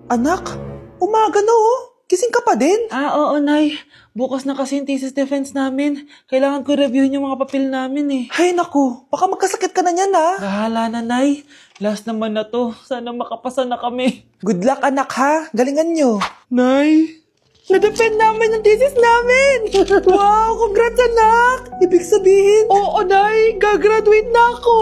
Anak, umaga na oh. Gising ka pa din? Oo, Nay. Bukas na kasi yung thesis defense namin. Kailangan ko reviewin yung mga papel namin eh. Hay naku, baka magkasakit ka na niyan ha. Bahala na, Nay. Last naman na to. Sana makapasa na kami. Good luck anak ha, galingan nyo. Nay, na-defend namin yung thesis namin! Wow, congrats anak! Ibig sabihin, Oo, Nay. Gagraduate na ako.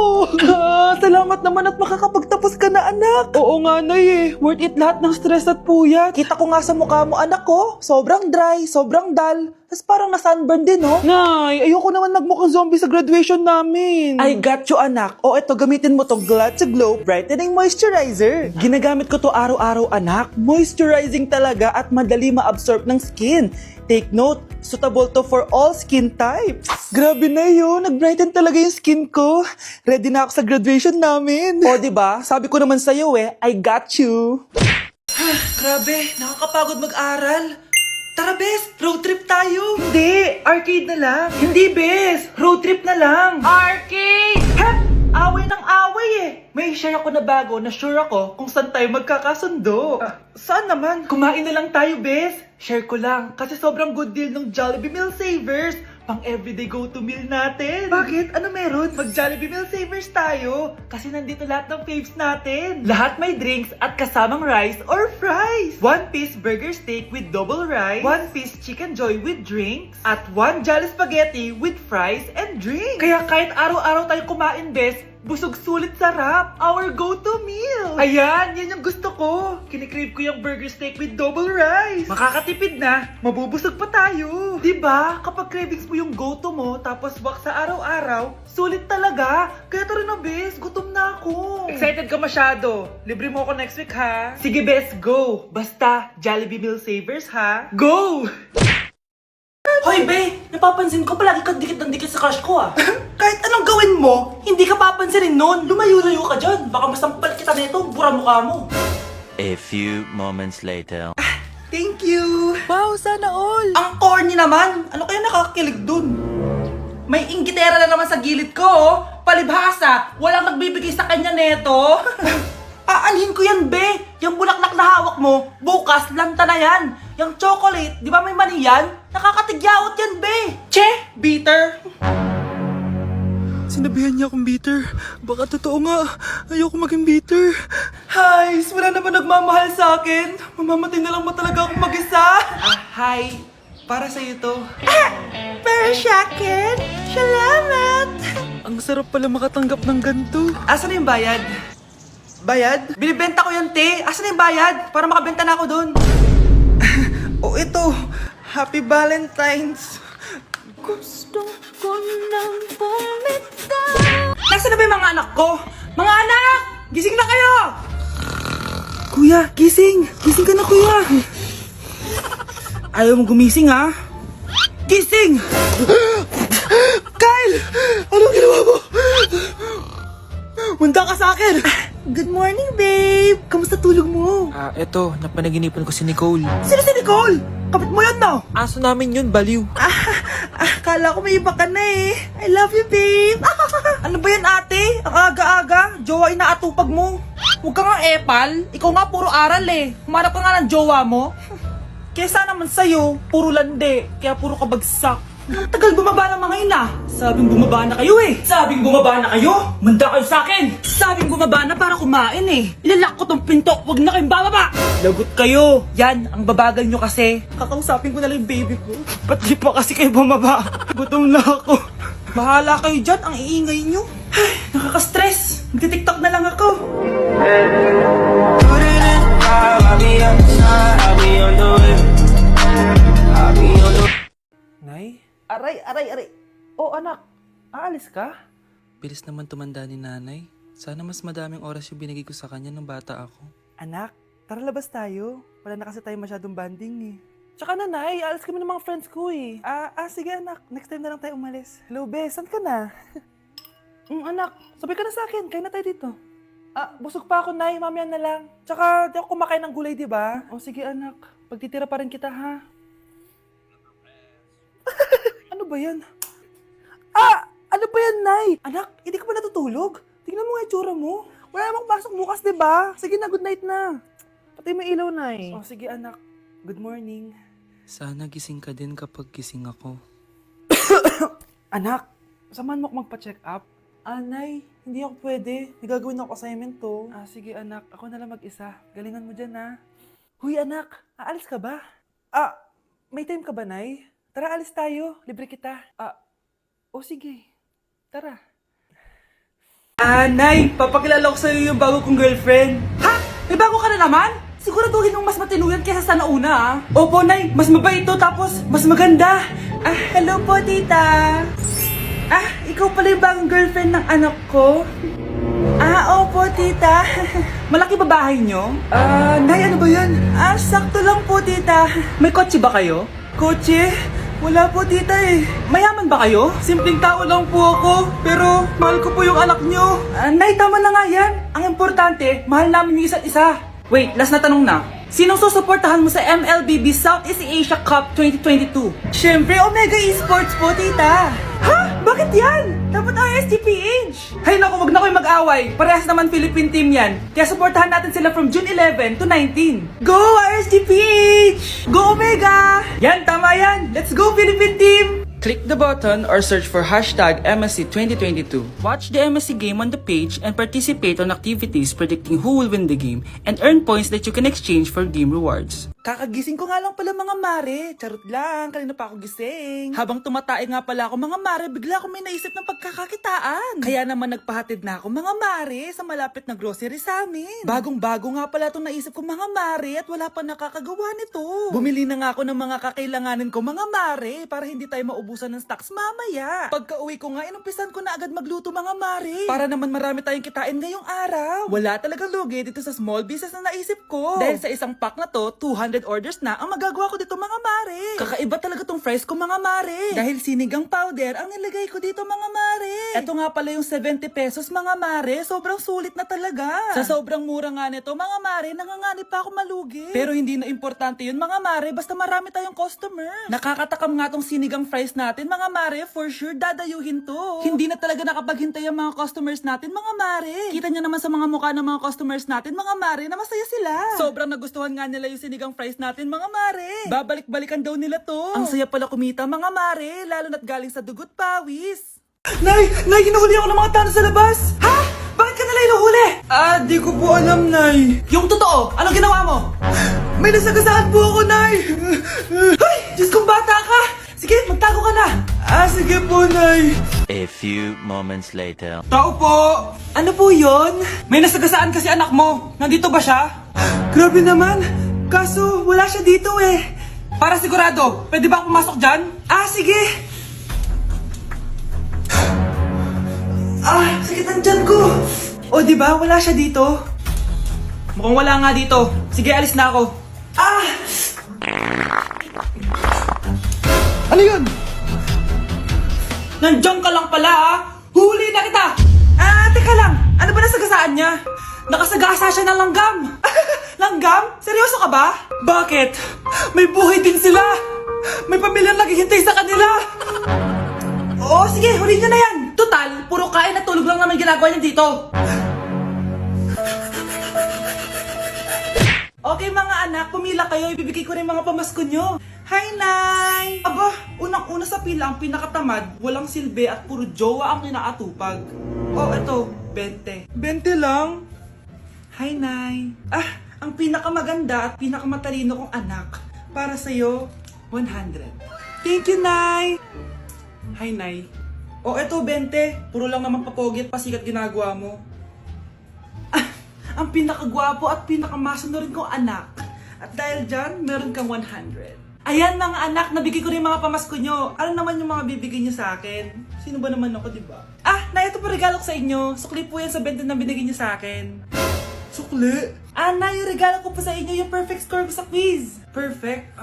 salamat naman at makakapagtapos ka na anak. Oo nga, Nay eh. Worth it lahat ng stress at puyat. Kita ko nga sa mukha mo anak ko, sobrang dry, sobrang dull. Tapos parang na-sunburn din oh. Nay, ayoko naman magmukhang zombie sa graduation namin. I got you anak. O eto, gamitin mo tong Glad to Glow Brightening Moisturizer. Ginagamit ko to araw-araw anak. Moisturizing talaga at madali ma-absorb ng skin. Take note, suitable to for all skin types. Grabe na yun, nag-brighten talaga yung skin ko. Ready na ako sa graduation namin. O diba, sabi ko naman sa'yo I got you. Grabe, nakakapagod mag-aral. Tara, Bes, road trip tayo. Hindi, arcade na lang. Hindi, Bes, road trip na lang. Arcade! Hep! Away ng away May share ako na bago na sure ako kung saan tayo magkakasundo. Saan naman? Kumain na lang tayo, Bes. Share ko lang, kasi sobrang good deal ng Jollibee Meal Savers. Pang everyday go-to meal natin. Bakit? Ano meron? Mag-Jollibee Meal Savers tayo. Kasi nandito lahat ng faves natin. Lahat may drinks at kasamang rice or fries. 1-piece burger steak with double rice. 1-piece chicken joy with drinks. At 1 Jolly Spaghetti with fries and drinks. Kaya kahit araw-araw tayo kumain, Bes, busog sulit sarap. Our go-to meal. Ayan, yan yung gusto ko. Kinikrave ko yung burger steak with double rice. Makakatipid na, mabubusog pa tayo. Diba? Kapag cravings mo yung go-to mo, tapos wak sa araw-araw, sulit talaga. Kaya tara na, Bes. Gutom na ako. Excited ka masyado. Libre mo ako next week, ha? Sige, Bes, go. Basta, Jollibee Meal Savers, ha? Go! Hoy, Be! Napapansin ko palagi kang dikit ng dikit sa crush ko, Kahit anong gawin mo, hindi ka papansinin nun. Lumayo-layo ka dyan. Baka masampal kita nito, bura mukha mo. A few moments later. Thank you! Wow, sana all. Ang corny naman! Ano kaya nakakakilig dun? May inggitera na naman sa gilid ko, oh. Palibhasa, walang nagbibigay sa kanya neto. Aanhin ko yan, Be! Yung bulaklak na hawak mo, bukas, lanta na yan. Yung chocolate, di ba may mani yan? Nakakatigyawat yan, Be! Che! Bitter! Sinabihan niya akong bitter. Baka totoo nga. Ayoko maging bitter. Hi! Wala naman nagmamahal sa akin. Mamamatay na lang ba talaga akong mag-isa? Hi! Para sa'yo to. Para sa akin? Salamat! Ang sarap pala makatanggap ng ganito. Asan na yung bayad? Bayad? Binibenta ko yung te. Asan na yung bayad? Para makabenta na ako doon. Oh, ito. Happy Valentine's. Gusto ko nang bumitaw. Nasaan na ba yung mga anak ko? Mga anak! Gising na kayo! Kuya, gising! Gising ka na, kuya! Ayaw mo gumising, ha? Gising! Kyle! Anong ginawa mo? Munda ka sa akin! Good morning, babe! Kamusta tulog mo? Eto, napanaginipan ko si Nicole. Sino si Nicole? Kapit mo yan, no? Aso namin yun, baliw. Kala ko may iba ka na eh. I love you, babe. Ano ba yan, ate? Ang aga-aga. Jowa inaatupag mo. Huwag ka nga epal. Ikaw nga puro aral eh. Humanap ka nga ng jowa mo. Kesa naman sa'yo, puro lande. Kaya puro kabagsak. Ang tagal bumaba ng mga ina. Sabing bumaba na kayo eh. Sabing bumaba na kayo. Manda kayo sa akin. Sabing bumaba na para kumain eh. Ilalak ko tong pinto. Huwag na kayong bababa. Lagot kayo. Yan, ang babagal nyo kasi. Kakausapin ko na lang yung baby ko. Ba't di pa kasi kayo bumaba? Gutom na ako. Bahala kayo dyan. Ang iingay nyo. Ay, nakaka-stress. Magti-tiktok na lang ako. Nay, Aray. Oh, anak. Aalis ka? bilis naman tumanda ni nanay. Sana mas madaming oras yung binigay ko sa kanya nung bata ako. Anak, tara labas tayo. Wala na kasi tayo masyadong banding eh. Tsaka nanay, alas kami ng mga friends ko eh. Sige anak. Next time na lang tayo umalis. Hello, Bes. Saan ka na? Anak, sabay ka na sa akin. Kain na tayo dito. Busog pa ako, Nay. Mamaya na lang. Tsaka, di ako kumakain ng gulay, di ba? O sige, anak. Pagtitira pa rin kita, ha? Ano ba yan? Ano ba yan, Nay? Anak, hindi ka pa natutulog? Tingnan mo nga yung tsura mo. Wala namang pasok bukas, di ba? Sige na, good night na. Pati may ilaw, Nay. Oh, sige anak. Good morning. Sana gising ka din kapag gising ako. Anak, samahan mo ako magpa-check up. Nay, hindi ako pwede. May gagawin ako assignment to. Sige anak, ako na lang mag-isa. Galingan mo dyan ha. Huy anak, aalis ka ba? May time ka ba, Nay? Tara, alis tayo. Libre kita. Sige. Tara. Nay, papakilala ko sa'yo yung bago kong girlfriend. Ha? May bago ka na naman? Siguraduhin mong mas matino yan kaysa sa nauna, Opo, Nay. Mas mabait ito, tapos mas maganda. Hello po, tita. Ikaw pala yung bagong girlfriend ng anak ko? Opo, tita. Malaki ba bahay nyo? Nay, ano ba yan? Sakto lang po, tita. May kotse ba kayo? Kotse? Wala po, tita eh. Mayaman ba kayo? Simpleng tao lang po ako, pero mahal ko po yung anak nyo. Nay, tama na nga yan. Ang importante, mahal namin yung isa't isa. Wait, last na tanong na. Sinong susuportahan mo sa MLBB Southeast Asia Cup 2022? Siyempre, Omega Esports po, tita. Ha? Bakit yan? Dapat RSGPH. Hay naku, wag na kayo mag-away. Parehas naman Philippine team yan. Kaya supportahan natin sila from June 11 to 19. Go RSGPH! Go Omega! Yan, tama yan. Let's go Philippine team! Click the button or search for hashtag MSC 2022. Watch the MSC game on the page and participate on activities predicting who will win the game and earn points that you can exchange for game rewards. Kakagising ko nga lang pala mga mare. Charot lang, kanina pa ako gising. Habang tumatae nga pala ako mga mare, bigla ako may naisip ng pagkakakitaan. Kaya naman nagpahatid na ako mga mare sa malapit na grocery sa amin. Bagong-bago nga pala itong naisip ko mga mare at wala pa nakakagawa nito. Bumili na nga ako ng mga kakailanganin ko mga mare para hindi tayo maubusan ng stocks mamaya. Pagka uwi ko nga, inumpisan ko na agad magluto mga mare. Para naman marami tayong kitain ngayong araw. Wala talagang lugi dito sa small business na naisip ko. Dahil sa isang pack na to, 200 orders na ang magagawa ko dito mga mare. Kakaiba talaga tong fries ko mga mare. Dahil sinigang powder ang nilagay ko dito mga mare. Ito nga pala yung 70 pesos mga mare. Sobrang sulit na talaga. Sa sobrang mura nga nito mga mare, nanganganib pa ako malugi. Pero hindi na importante yun mga mare, basta marami tayong customer. Nakakatakam nga tong sinigang fries natin mga mare, for sure dadayuhin to. Hindi na talaga nakapaghintay ang mga customers natin mga mare. Kita niya naman sa mga mukha ng mga customers natin mga mare na masaya sila. Sobrang nagustuhan nga nila yung sinigang fries natin mga mare. Babalik-balikan daw nila to. Ang saya pala kumita mga mare, lalo na't galing sa dugot pawis. Nay, hinuhuli ako ng mga tano sa labas. Ha? Bakit ka nila hinuhuli? Di ko po alam, Nay. Yung totoo, anong ginawa mo? May nasagasaan po ako, Nay. Ay, Diyos kong bata ka. Sige, magtago ka na. Sige po, Nay. A few moments later. Tao po! Ano po yon? May nasagasaan kasi anak mo. Nandito ba siya? Grabe naman. Kaso, wala siya dito eh. Para sigurado, pwede ba ako pumasok dyan? Sige. Sakit ang tiyan ko. O, diba? Wala siya dito. Mukhang wala nga dito. Sige, alis na ako. Ano yun? Nandiyan ka lang pala Huli na kita! Teka lang. Ano ba nasagasaan niya? Nakasagasa siya ng langgam. Langgam? Seryoso ka ba? Bakit? May buhay din sila. May pamilyang naghihintay sa kanila. Oo, sige. Huli niyo na yan. Total, puro kain at tulog lang naman ginagawa niya dito. Okay mga anak, pumila kayo. Ibibigay ko rin mga pamasko nyo. Hi, Nay! Aba, unang-una sa pila ang pinakatamad, walang silbi at puro jowa ang kinaatupag. Eto, 20. 20 lang? Hi, Nay! Ang pinakamaganda at pinakamatalino kong anak, para sa'yo, 100. Thank you, Nay! Hi, Nay. Eto, 20. Puro lang naman papogi at pasikat ginagawa mo. Ang pinakagwapo at pinakamasunod kong anak. At dahil dyan, meron kang 100. Ayan mga anak, nabigay ko rin mga pamasko nyo. Ano naman yung mga bibigay nyo sa akin? Sino ba naman ako, diba? Nay, ito po regalo ko sa inyo. Sukli po yan sa 20 na binigay nyo sa akin. Sukli? Nay, yung regalo ko po sa inyo, yung perfect score ko sa quiz. Perfect?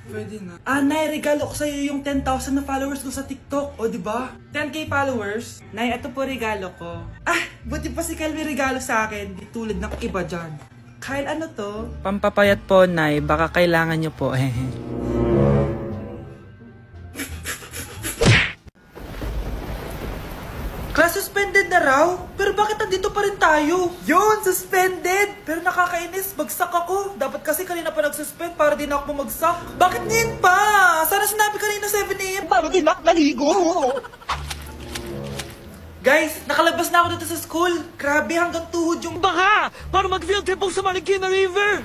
Pwede na. Nay, regalo ko sa iyo yung 10,000 na followers ko sa TikTok. O, diba? 10k followers. Nay, ito po regalo ko. Buti pa si Kyle may regalo sa akin. Di tulad ng iba dyan. Kyle, ano to? Pampapayat po, Nay. Baka kailangan nyo po. Class suspended na raw? Pero bakit nandito pa rin tayo? Yun, suspended! Pero nakakainis, bagsak ako. Dapat kasi kanina pa nag-suspend para di na ako bumagsak. Bakit ngayon pa? Sana sinabi kanina 7 a.m. Paano din ako naligo? Guys, nakalabas na ako dito sa school. Grabe, hanggang tuhod yung Baka! Para mag-field trip sa Marikina River!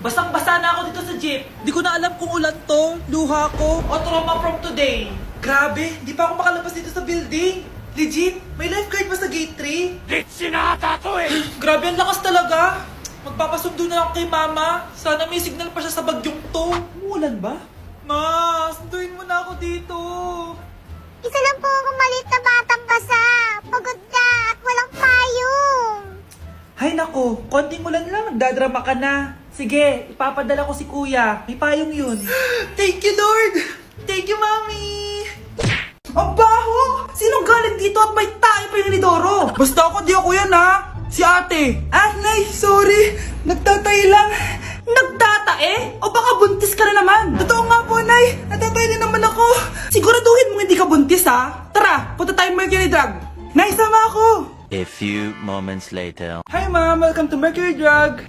Basang-basa na ako dito sa jeep. Di ko na alam kung ulan to, luha ko, o trauma from today. Grabe, di pa ako makalabas dito sa building. Legit, may lifeguard ba sa gate 3? Litsi na ata to eh! Grabe, ang lakas talaga. Magpapasundo na ako kay mama. Sana may signal pa siya sa bagyong to. Umulan ba? Ma, sunduin mo na ako dito. Isa lang po akong maliit na batang basa. Pagod na at walang payong. Hay nako, konting ulan lang, nagdadrama ka na. Sige, ipapadala ko si kuya. May payong yun. Thank you, Lord! Thank you, Mami! Ang baho! Sinong galing dito at may tae pa yung inidoro? Basta ako, di ako yan ha! Si ate! Ah, Nay, sorry! Nagtatay lang! Nagtatae? O baka buntis ka na naman? Totoo nga po, Nay! Natatay din naman ako! Siguraduhin mong hindi ka buntis ha! Tara, punta tayong Mercury Drug! Nay, sama ako! A few moments later. Hi ma'am, welcome to Mercury Drug.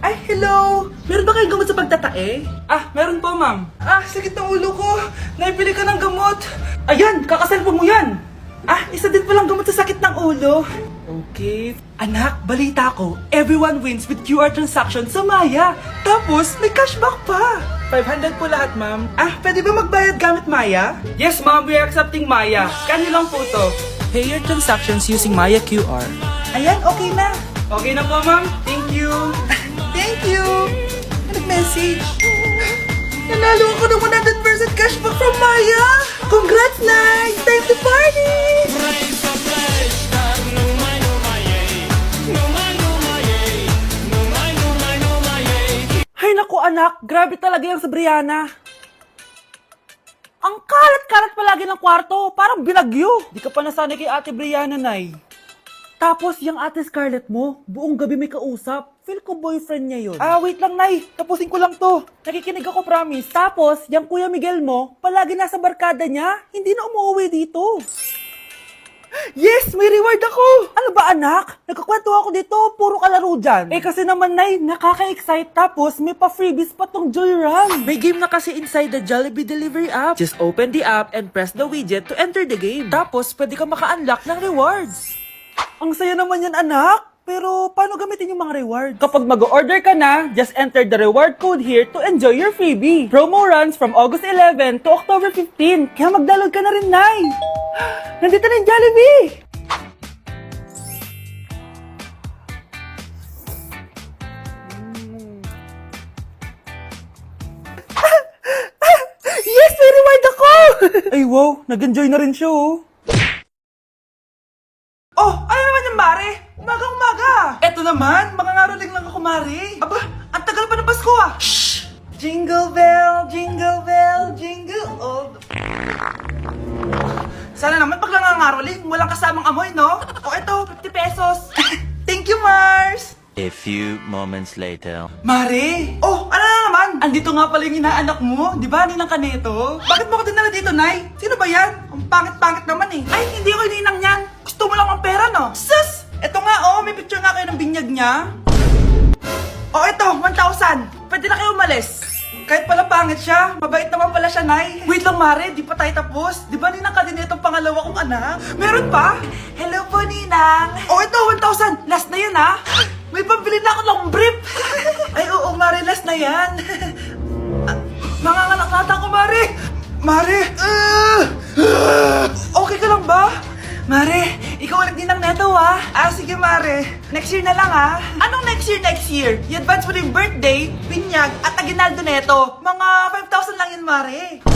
Ay, hello! Meron ba kayong gamot sa pagtatae? Ah, meron po ma'am. Ah, sakit ng ulo ko. Naipili ka ng gamot. Ayan, kakaselfon mo yan. Ah, isa din palang gamot sa sakit ng ulo. Okay. Anak, balita ko, everyone wins with QR transaction sa Maya. Tapos, may cashback pa. 500 po lahat, ma'am. Ah, pwede ba magbayad gamit Maya? Yes, ma'am. We are accepting Maya. Kanilang po to. Pay your transactions using Maya QR. Ayan, okay na. Okay na po, ma'am. Thank you. Thank you. Nag-message. Nanalo ako ng 100% cashback from Maya. Congrats, Nay. Time to party. Hay naku, anak. Grabe talaga yung sa Brianna. Ang kalat-kalat palagi ng kwarto, parang binagyo. Di ka pa nasanay kay Ate Brianna, Nay. Tapos, yung Ate Scarlett mo, buong gabi may kausap. Feel ko boyfriend niya yun. Ah, wait lang, Nay. Tapusin ko lang to. Nakikinig ako, promise. Tapos, yung Kuya Miguel mo, palagi nasa barkada niya, hindi na umuwi dito. Yes! May reward ako! Ano ba, anak? Nagkakwento ako dito, puro kalaro dyan. Eh kasi naman, Nay, nakaka-excite. Tapos may pa-freebies pa tong Joy Run. May game na kasi inside the Jollibee Delivery app. Just open the app and press the widget to enter the game. Tapos pwede ka maka-unlock ng rewards. Ang saya naman yan, anak. Pero paano gamitin yung mga rewards? Kapag mag-order ka na, just enter the reward code here to enjoy your freebie. Promo runs from August 11 to October 15. Kaya mag-download ka na rin, Nay. Nandito na yung Jollibee! Yes! May reward ako! Ay wow, nag-enjoy na rin siya oh. Oh, ano naman yung Mare? Umaga-umaga! Eto naman, makangaroling lang ako, Mare. Aba, ang tagal pa ng Pasko ah! Shh! Jingle bell, jingle bell, jingle all the... Sana naman pag nangangaroling, walang kasamang amoy, no? O eto, 50 pesos. Thank you, Mars! A few moments later. Mare! Oh, ano na naman? Andito nga pala yung inaanak mo, di ba, Ninang Kaneto? Bakit mo ko dinala dito, Nay? Sino ba yan? Ang pangit-pangit naman eh. Ay, hindi ko ninang yan. Gusto mo lang ang pera, no? Sus! Eto nga, oh, may picture nga kayo ng binyag niya. Oh, eto, 1,000. Pwede na kayo umalis. Kahit pala pangit siya, mabait naman pala siya, Nay. Wait lang, Mare, di pa tayo tapos. Di ba Ninang Kaneto ang pangalawa kong anak? Meron pa? Hello po, Ninang. Oh, ito, 1,000. Last na yun, ha? May pambili na ako ng brief. Ay, oo, Mare, last na yan. Nanganganak nata ako, Mare. Mare. Okay ka lang ba? Mare, ikaw ulit din ng neto, ha? Ah, sige, Mare. Next year na lang, ha? Anong next year, next year? I-advance mo na yung birthday, binyag, at aginaldo neto. Mga 5,000 lang yun, Mare.